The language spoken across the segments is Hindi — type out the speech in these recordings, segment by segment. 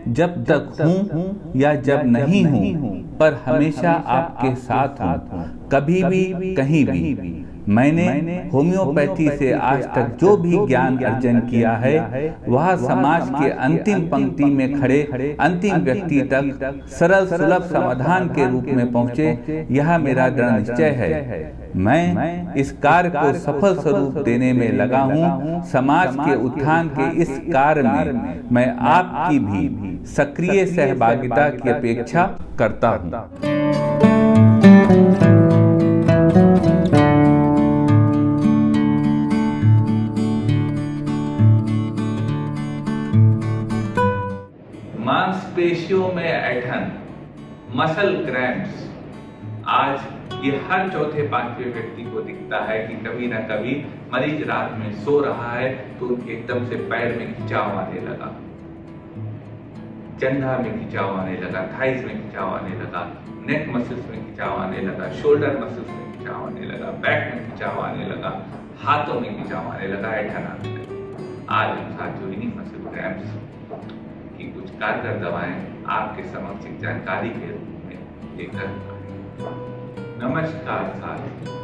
जब तक हूँ या जब नहीं हूँ, पर हमेशा आपके साथ हूँ, कभी भी कहीं भी। मैंने होम्योपैथी से आज तक जो भी ज्ञान अर्जन किया है, वह समाज के अंतिम पंक्ति में खड़े अंतिम व्यक्ति तक सरल सुलभ समाधान के रूप में पहुँचे, यह मेरा दृढ़ निश्चय है। मैं इस कार्य को सफल स्वरूप देने में लगा हूँ। समाज के उत्थान के इस कार्य में मैं आपकी भी सक्रिय सहभागिता की अपेक्षा करता हूँ। मांसपेशियों में ऐंठन, मसल क्रैम्प्स, आज ये हर चौथे पांचवें व्यक्ति को दिखता है कि कभी ना कभी मरीज रात में सो रहा है तो एकदम से पैर में खिंचाव आने लगा, जंघा में खिंचाव आने लगा, थाइस में खिंचाव आने लगा, नेक मसल्स में खिंचाव आने लगा, शोल्डर मसल्स में खिंचाव आने लगा, बैक में खिंचाव आने लगा, हाथों में खिंचाव आने लगा, ऐंठन आने लगा। आज हम साथियों इन्हीं मसल क्रैम्प्स की कुछ कारगर दवाएं आपके समक्ष एक जानकारी के रूप में लेकर आए। नमस्कार साथियों,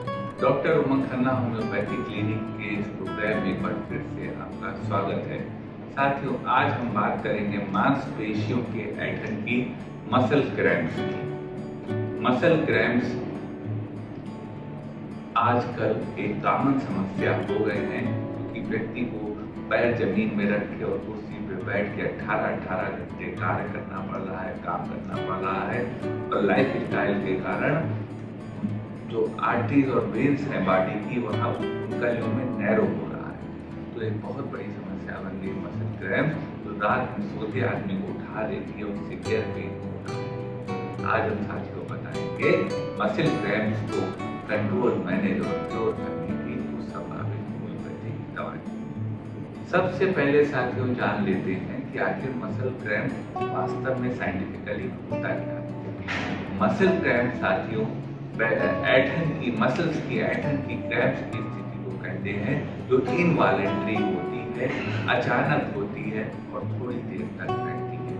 डॉक्टर उमंग खन्ना होम्योपैथी क्लिनिक के इस प्रोग्राम में एक बार फिर से आपका स्वागत है। साथियों, आज हम बात करेंगे मांसपेशियों के ऐंठन की, मसल क्रैम्प्स की। मसल क्रैम्प्स आजकल एक कॉमन समस्या हो गए हैं, क्योंकि व्यक्ति को पैर जमीन में रख के और कुर्सी पे बैठ के 18 घंटे कार्य करना पड़ रहा है, काम करना पड़ रहा है, और लाइफ स्टाइल के कारण जो आर्टरीज और वेन्स हैं बॉडी की, वहाँ उनका जो में नैरो हो रहा है। तो एक बहुत बड़ी समस्या बन गई मसल क्रैम्प, जो रात में सोते आदमी को उठा देती है, उससे गियर पेन होता है। आज हम साथियों बताएंगे मसल क्रैम्प्स को कंट्रोल, मैनेज और क्योर करने की कुछ संभावित होम्योपैथिक दवाएं। सबसे पहले साथियों जान लेते हैं कि आखिर मसल क्रैम्प वास्तव में साइंटिफिकली होता क्या है। मसल क्रैम्प साथियों ऐंठन की, मसल्स की ऐंठन की क्रैम्प्स की स्थिति को कहते हैं, जो इनवॉलेंटरी होती है, अचानक होती है और थोड़ी देर तक रहती है।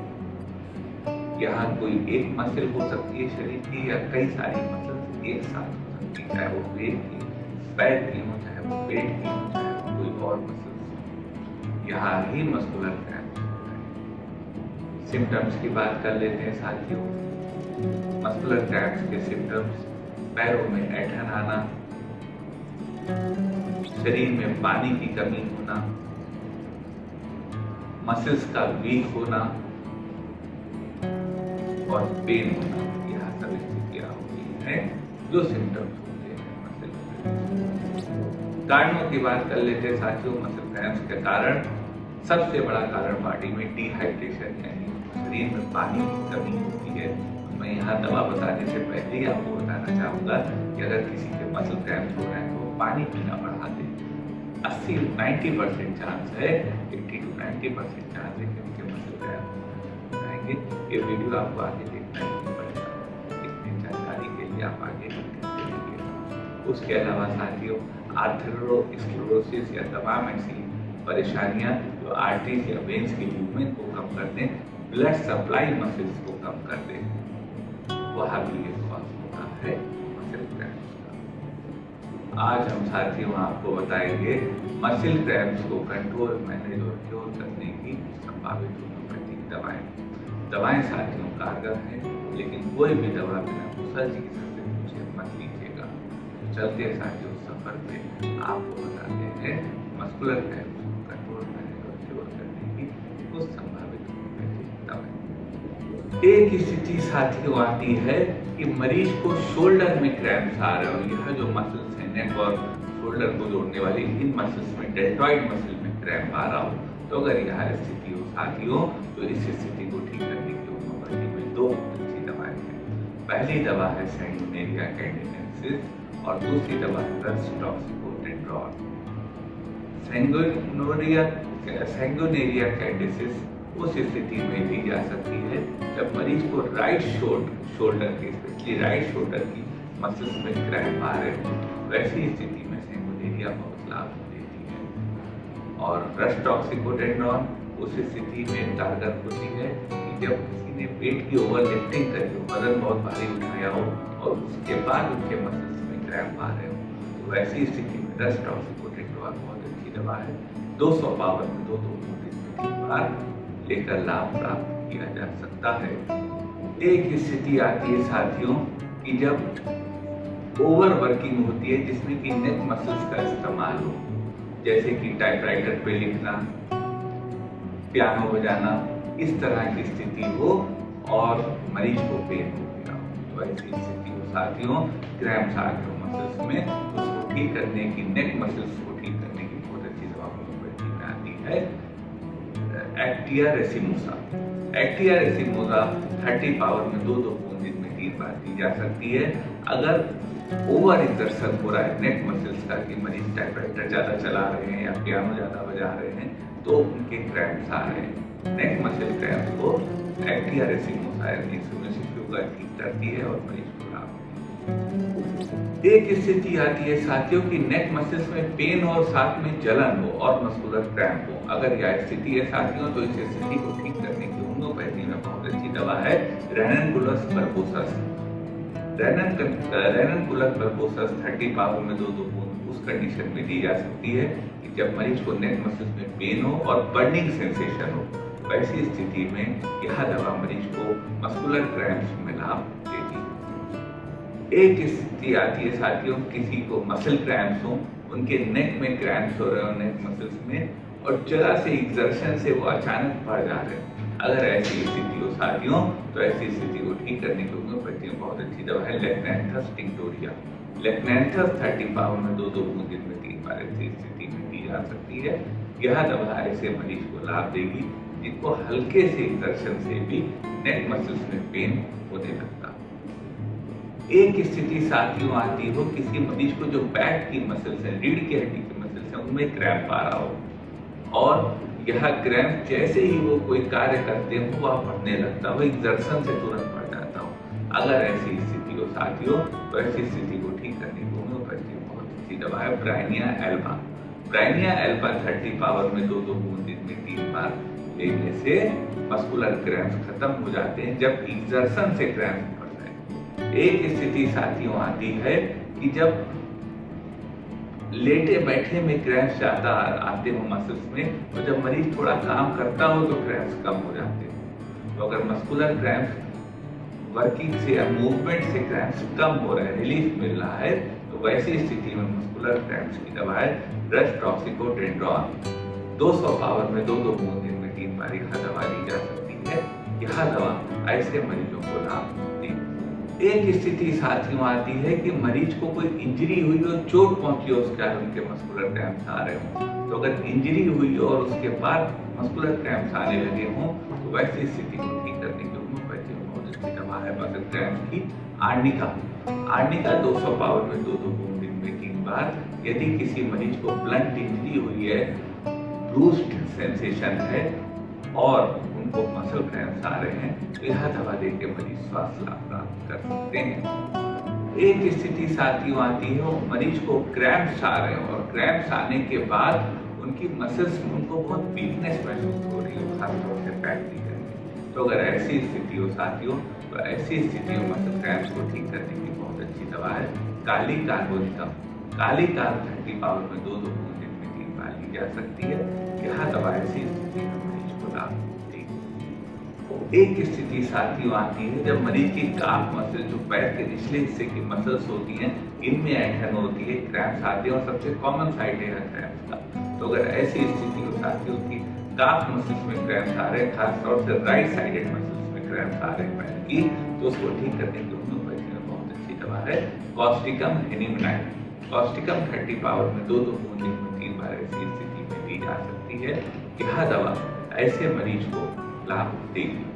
यहाँ कोई एक मसल हो सकती है शरीर की, या कई सारी मसल्स एक साथ हो सकती है, चाहे वो पेट की, पैर की हो, चाहे वो पेट की हो, चाहे वो कोई और मसल्स। यहाँ ही मस्कुलर क्रैम्प होता है। सिम्टम्स की बात कर लेते हैं साथियों। मस्कुलर क्रैम्प्स के सिम्टम्स: पैरों में ऐंठन आना, शरीर में पानी की कमी होना, मसल्स का वीक होना और पेन होना। यह सब स्थितियां होती हैं जो सिम्टम्स होते हैं मसल। कारणों की बात कर लेते हैं साथियों। मसल क्रैम्प्स के कारण सबसे बड़ा कारण बॉडी में डिहाइड्रेशन, यानी शरीर में पानी की कमी होती है। मैं यहाँ दवा बताने से पहले ही आपको बताना चाहूँगा कि अगर किसी के मसल क्रैम्प हो रहे हैं तो पानी पीना बढ़ा दें। 80-90% चांस है, 80 to 90% चांस है कि उनके मसल क्रैम्प आएंगे। ये वीडियो आपको आगे देखना ही पड़ेगा, इतनी जानकारी के लिए आप आगे देखिए। उसके अलावा साथियों, आर्थरोस्क्लेरोसिस या तमाम ऐसी परेशानियाँ जो आर्टरीज या वेन्स की मूवमेंट को कम कर दें, ब्लड सप्लाई मसल्स को कम कर दें, वह भी एक कॉज होता है मसल क्रैम्प्स का। आज हम साथियों आपको बताएंगे मसल क्रैम्प्स को कंट्रोल, मैनेज और क्योर करने की संभावित होम्योपैथिक दवाएं साथियों कारगर हैं, लेकिन कोई भी दवा बिना कुशल चिकित्सक से पूछे मत लीजिएगा। तो चलते हैं साथियों सफर पे, आपको बताते हैं मस्कुलर क्रैम्प्स को कंट्रोल, मैनेज और क्योर करने की कुछ संभावित होम्योपैथिक दवाएं। एक स्थिति साथियों आती है कि मरीज को शोल्डर में क्रैम्प्स आ रहे हो। यह जो मसल्स हैं, नेक और शोल्डर को जोड़ने वाली इन मसल्स में, डेल्टॉइड मसल में क्रैम्प आ रहा हो, तो अगर यह स्थिति हो साथियों, तो इस स्थिति को ठीक करने की होम्योपैथी में दो अच्छी दवाएं हैं। पहली दवा है सैंगुनेरिया कैंडिनेंसिस और दूसरी दवा है रस्टॉक्सिकोटेट्रॉल। सैंगुनेरिया कैंडिनेंसिस उस स्थिति में ली जा सकती है जब मरीज को राइट शोल्डर की, स्पेशली राइट शोल्डर की मसल्स में क्रैम्प आ रहे हो। वैसी स्थिति में सैंगुनेरिया बहुत लाभ देती है। और रस्टॉक्सिकोटेट्रॉल उस स्थिति में कारगर होती है कि जब किसी ने पेट की ओवर लिफ्टिंग करी हो, वजन बहुत भारी उठाया हो और उसके बाद उनके मसल्स में क्रैम्प आ रहे हो, तो ऐसी स्थिति में रस्ट ऑक्सीकोट्रिंडोल बहुत अच्छी दवा है। 200 पावर में 2 बूंद दिन में 3 बार लेकर लाभ प्राप्त किया जा सकता है। एक स्थिति आती है साथियों कि जब ओवर वर्किंग होती है जिसमें कि नेक मसल्स का इस्तेमाल हो, जैसे कि टाइपराइटर पे लिखना, पियानो बजाना, इस तरह की स्थिति हो और मरीज को पेन हो गया हो, तो ऐसी स्थिति हो साथियों, क्रैम्प्स आ गए हो मसल्स में, तो उसको ठीक करने की, नेक मसल्स को ठीक करने की बहुत अच्छी दवा होम्योपैथी में आती है Actaea racemosa. Actaea racemosa 30 power में 2 बूंद दिन में 3 बार दी जा सकती है। अगर ओवर एक्सर्शन हो रहा है नेक मसल्स का कि मरीज टाइपराइटर ज्यादा चला रहे हैं या पियानो ज्यादा बजा रहे हैं, तो उनके क्रैम्प्स आ रहे हैं, नेक मसल क्रैम्प्स को एक्टिया रेसिमोसा ठीक करती है और मरीज को लाभ। एक स्थिति आती है साथियों कि नेक मसल्स में पेन और साथ में जलन हो और मस्कुलर क्रैम्प हो। अगर यह स्थिति है साथियों, तो इस स्थिति को ठीक करने की होम्योपैथी में बहुत अच्छी दवा है रेननकुलस बर्बोसस। रेननकुलस बर्बोसस 30 पावर में 2 बूंद उस कंडीशन में दी जा सकती है कि जब मरीज को नेक मसल्स में पेन हो और बर्निंग सेंसेशन हो। वैसी स्थिति में यह दवा मरीज को मस्कुलर क्रैम्प्स में लाभ देती है। एक स्थिति आती है साथियों, किसी को मसल क्रैम्प्स हो, उनके नेक में क्रैम्प्स हो रहे हो नेक मसल्स में, और जरा से एक्सर्शन से वो अचानक बढ़ जा रहे हैं। अगर ऐसी स्थिति हो साथियों, तो ऐसी स्थिति को ठीक करने की होम्योपैथी में बहुत अच्छी दवा है लेक्नैंथस टिंक्टोरिया। लेक्नैंथस 30 पावर में 2 बूंद दिन में 3 बार ऐसी स्थिति में दी जा सकती है। यह दवा ऐसे मरीज को लाभ देगी जिनको हल्के से एक्सर्शन से भी नेक मसल्स में पेन होने लगता। एक स्थिति साथियों आती हो किसी मरीज को जो बैक की मसल्स है, रीढ़ की हड्डी की मसल्स है, उनमें क्रैम्प आ रहा हो और यह क्रैम्प जैसे ही वो कोई कार्य करते हो वह बढ़ने लगता हो, एक्सर्शन से तुरंत बढ़ जाता हो। अगर ऐसी स्थिति हो साथियों, तो ऐसी स्थिति को ठीक करने की होम्योपैथी में बहुत अच्छी दवा है Bryonia Elba. Bryonia Elba 30 power में 2 बूंद दिन में 3 बार लेने से मस्कुलर क्रैम्प्स खत्म हो जाते हैं जब एक्सर्शन से क्रैम्प्स बढ़ जाए। एक स्थिति साथियों आती है कि जब लेटे बैठे में क्रैम्प्स ज्यादा आते हो मसल्स में, तो जब मरीज थोड़ा काम करता हो तो क्रैम्प्स कम हो जाते हो। तो अगर मस्कुलर क्रैम्प्स वर्किंग से या मूवमेंट से क्रैम्प्स कम हो रहे हैं, रिलीफ मिल रहा है, तो वैसी स्थिति में मस्कुलर क्रैम्प्स की दवा है रस्ट ऑक्सीकोट्रिंडोल। 200 पावर में 2 बूंद दिन में 3 बार यह दवा ली जा सकती है। यह दवा ऐसे मरीजों को लाभ देती है। एक स्थिति साथियों आती है कि मरीज को कोई इंजरी हुई हो, चोट पहुंची हो, उसके कारण उनके मस्कुलर क्रैम्प्स आ रहे हो। तो अगर इंजरी हुई हो और उसके बाद मस्कुलर क्रैम्प्स आने लगे हों, तो वैसी स्थिति को ठीक करने की होम्योपैथी में बहुत अच्छी दवा है मसल क्रैम्प की आर्निका। आर्निका 200 पावर में 2 बूंद दिन में 3 बार। यदि किसी मरीज को ब्लंट इंजरी हुई है, ब्रूस्ड सेंसेशन है और उनको मसल क्रैम्प्स आ रहे हैं, तो यह दवा देकर मरीज स्वास्थ्य लाभ प्राप्त कर सकते हैं। एक स्थिति साथियों आती है वो मरीज को क्रैम्प्स आ रहे हो और क्रैम्प्स आने के बाद उनकी मसल्स में उनको बहुत वीकनेस महसूस हो रही हो, खासतौर से बैक की करके। तो अगर ऐसी स्थिति हो साथियों, तो ऐसी स्थिति में मसल क्रैम्प्स को ठीक करने की बहुत अच्छी दवा है काली कार्बोनिकम। काली कार्ब 30 पावर में 2 बूंद दिन में 3 बार ली जा सकती है। यह दवा ऐसी स्थिति में मरीज को लाभ देती है। एक स्थिति साथियों आती है जब मरीज की काफ मसल, जो पैर के निचले हिस्से की मसल्स होती हैं, इनमें ऐंठन होती है, क्रैम्प्स आते हैं और सबसे कॉमन साइड है क्रैम्प्स का। तो अगर ऐसी स्थिति हो साथियों की काफ मसल्स में क्रैम्प्स आ रहे हैं, खासतौर से राइट साइडेड मसल्स में क्रैम्प्स आ रहे हैं पैर की, तो उसको ठीक करने की होम्योपैथी में बहुत अच्छी दवा है कॉस्टिकम हेनिमनाइन। कॉस्टिकम 30 पावर में 2 बूंद दिन में 3 बार ऐसी स्थिति में दी जा सकती है। यह दवा ऐसे मरीज को लाभ देगी।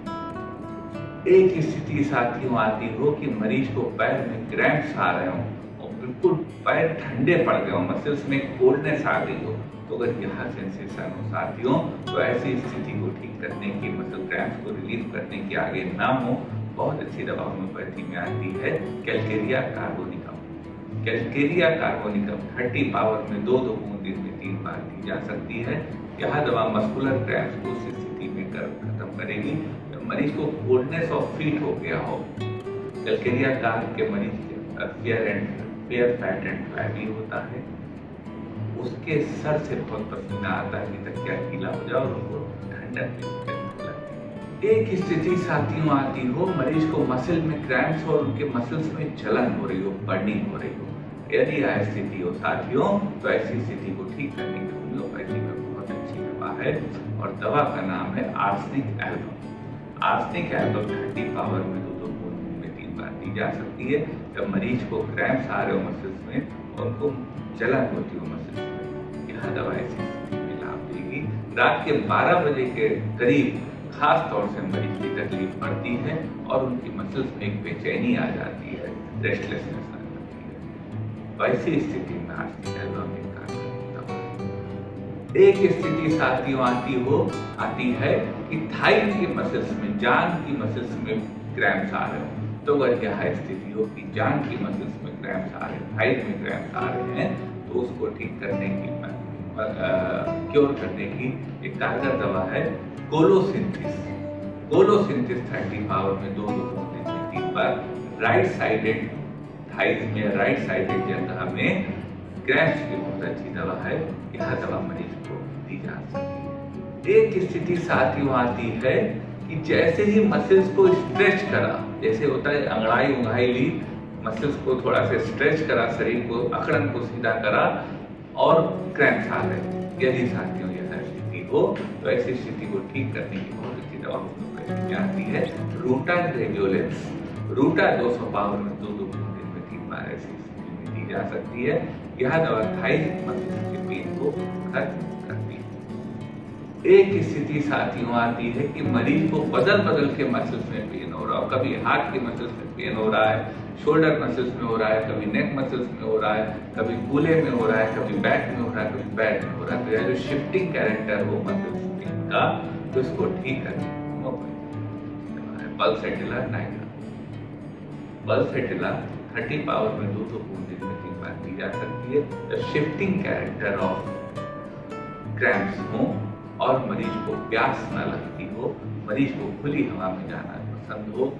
एक स्थिति साथियों आती हो कि मरीज को पैर में क्रैम्प्स आ रहे हो और बिल्कुल पैर ठंडे पड़ गए हो, मसल्स में कोल्डनेस आ गई हो। तो अगर यह सेंसेशन हो साथियों, तो ऐसी स्थिति को ठीक करने की, मसल क्रैम्प्स को रिलीफ करने की आगे ना हो, बहुत अच्छी दवा होम्योपैथी में आती है Calcarea carbonicum. Calcarea carbonicum 30 power में 2 बूंद दिन में 3 बार दी जा सकती है। यह दवा मस्कुलर क्रैम्प्स को उस स्थिति में खत्म करेगी। मरीज को कोल्डनेस ऑफ फीट हो गया हो, कैलकेरिया कार के मरीज फेयर फैट एंड फ्लैबी होता है, उसके सर से बहुत पसीना आता है कि तकिया गीला हो जाए और उनको ठंडक लगती है। एक स्थिति साथियों आती हो, मरीज को मसल में क्रैम्प्स और उनके मसल्स में जलन हो रही हो, बर्निंग हो रही हो। यदि यह स्थिति हो साथियों, तो ऐसी स्थिति को ठीक करने की होम्योपैथी में बहुत अच्छी दवा है और दवा का नाम है arsenic album. Arsenic album 30 power में 2 बूंद दिन में 3 बार दी जा सकती है। जब मरीज को क्रैम्प्स आ रहे हो मसल्स में और उनको जलन होती हो मसल्स में, यह दवा ऐसी स्थिति में लाभ देगी। रात के 12 बजे के करीब खास तौर से मरीज की तकलीफ बढ़ती है और उनकी मसल्स में एक बेचैनी आ जाती है, रेस्टलेसनेस आ जाती है। वैसी स्थिति में आर्सेनिक एल्बम एक कारगर दवा है। एक स्थिति साथियों आती है कि थाई की मसल्स में, जांघ की मसल्स में क्रैम्प्स आ रहे हो। तो अगर यह स्थिति हो कि जांघ की मसल्स में क्रैम्प्स आ रहे हैं, थाई में क्रैम्प्स आ रहे हैं, तो उसको ठीक करने की क्योर करने की एक कारगर दवा है कोलोसिंथिस। कोलोसिंथिस 30 पावर में 2 बूंद दिन में 3 बार राइट साइडेड थाइज में, राइट साइडेड जगह में क्रैम्प्स की बहुत अच्छी दवा है। यह दवा मरीज को दी जा सकती है। एक स्थिति साथियों आती है कि जैसे ही मसल्स को स्ट्रेच करा, जैसे होता है अंगड़ाई उंगाई ली, मसल्स को थोड़ा सा स्ट्रेच करा, शरीर को अकड़न को सीधा करा और क्रैम्प्स आ गए। यदि साथियों यह स्थिति हो, तो ऐसी स्थिति को ठीक करने की बहुत अच्छी दवा होम्योपैथी में आती है रूटा ग्रेवियोलेंस। रूटा 200 पावर में 2 बूंद दिन में 3 बार ऐसी स्थिति में दी जा सकती है। यह दवा थाई मसल्स के पेन को खत्म करती है। एक स्थिति साथियों आती है कि मरीज को बदल के मसल्स में पेन हो रहा हो। कभी हाथ के मसल्स में पेन हो रहा है, शोल्डर मसल्स में हो रहा है, कभी नेक मसल्स में हो रहा है, कभी कूल्हे में हो रहा है, कभी बैक में हो रहा है, कभी बैक में हो रहा है। तो यह जो शिफ्टिंग कैरेक्टर हो मसल्स का, तो इसको ठीक करने पल्सेटिला नाइग्रा। पल्सेटिला 30 पावर में 2 बूंद दिन में 3 बार दी जा सकती है। The shifting character of cramps हो और मरीज को प्यास न लगती हो, मरीज को खुली हवा में जाना पसंद हो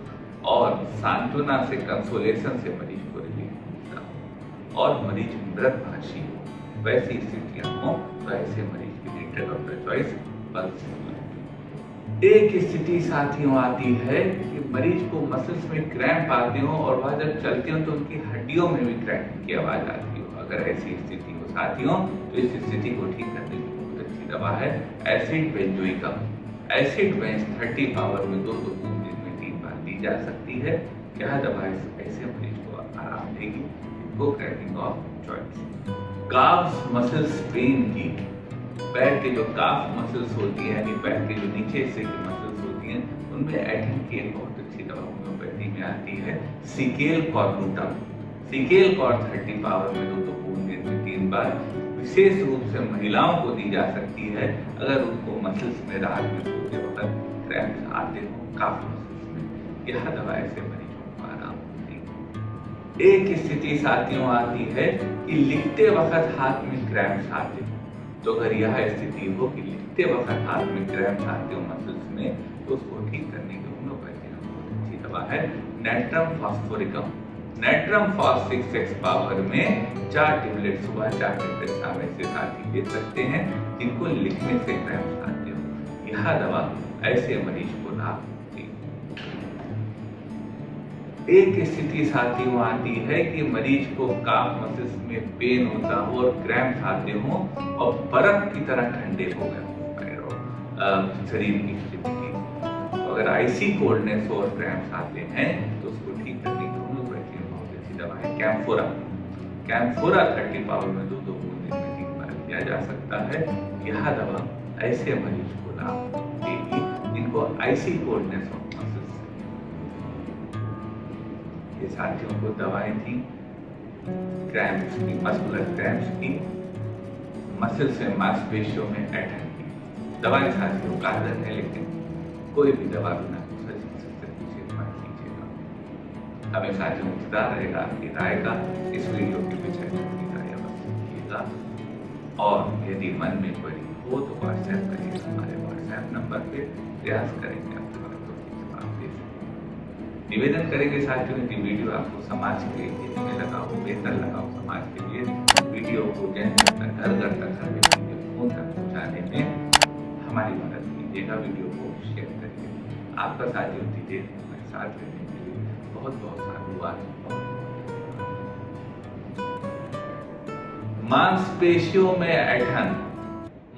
और सांत्वना से, कंसोलेशन से मरीज को रिलीफ मिलता हो और मरीज मृतभाषी हो, वैसी स्थितियां हो, तो ऐसे मरीज के लिए drug of the choice pulsatilla. एक स्थिति साथियों आती है कि मरीज को मसल्स में क्रैम्प आते हो और वह जब चलते हो तो उनकी हड्डियों में भी क्रैम्प की आवाज आती हो। अगर ऐसी स्थिति हो साथियों, तो इस स्थिति को ठीक करने की बहुत अच्छी दवा है एसिड बेंजोइकम। एसिड बेंज 30 पावर में 2 बूंद दिन में 3 बार दी जा सकती है। यह दवा ऐसे मरीज को आराम देगी। Go cracking of joints. Calf's muscles pain की, पैर के जो काफ मसल्स होती है, यानी पैर के जो नीचे हिस्से की मसल्स होती हैं, उनमें एडहेन की एक बहुत अच्छी दवा होम्योपैथी में आती है सिकेल कॉर्नुटम। सिकेल कॉर्ड 30 पावर में 2 बूंद दिन में 3 बार विशेष रूप से महिलाओं को दी जा सकती है अगर उनको मसल्स में रात में सोते वक्त क्रैम्प्स आते हो काफ मसल्स में। यह दवा ऐसे मरीजों को आराम देगी। एक स्थिति साथियों आती है कि लिखते वक्त हाथ में क्रैम्प्स आते हो। तो अगर यह स्थिति हो कि लिखते वक्त हाथ में क्रैम्प्स आते हो मसल्स में, तो उसको ठीक करने की होम्योपैथी में बहुत अच्छी दवा है natrum phosphoricum. Natrum phos 6 power में 4 टेबलेट सुबह, 4 टेबलेट शाम ऐसे साथी ले सकते हैं जिनको लिखने से क्रैम्प्स आते हो। यह दवा ऐसे मरीज को लाभ देगी। एक स्थिति साथियों आती है कि मरीज को काफ मसल्स में पेन होता हो और क्रैम्प्स आते हो और बर्फ की तरह ठंडे हो गए शरीर की स्थिति। तो अगर आइसी कोल्डनेस और क्रैम्प्स आते हैं, तो उसको ठीक करने की होम्योपैथी में बहुत अच्छी दवा है कैम्फोरा। कैम्फोरा 30 पावर में 2 बूंद दिन में 3 बार दिया जा सकता है। यह दवा ऐसे मरीज को लाभ देगी जिनको आइसी कोल्डनेस और मसल्स। ये साथियों को दवाएं थी क्रैम्प्स की, मस्कुलर क्रैम्प्स की, मसल से मांसपेशियों में एडहेन की। दवाएं साथियों कारगर है, लेकिन कोई भी दवा बिना सजेशन से पूछे मत कीजिएगा। हमें साथियों इंतजार रहेगा आपकी राय का। इस वीडियो के पीछे अपनी राय अवश्य दीजिएगा और यदि मन में कोई हो तो व्हाट्सएप करिए। हमारे व्हाट्सएप नंबर पे प्रयास करेंगे आपके निवेदन करेंगे साथियों कि वीडियो आपको समाज के हित में लगा हो, बेहतर लगा हो समाज के लिए, वीडियो को जन तक, घर घर तक, हर व्यक्ति के फोन तक पहुंचाने में हमारी मदद कीजिएगा। वीडियो को शेयर करिए। आपका साथ दीजिए, हमारे साथ रहने के लिए बहुत बहुत साधुवाद। मांसपेशियों में ऐंठन,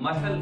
मसल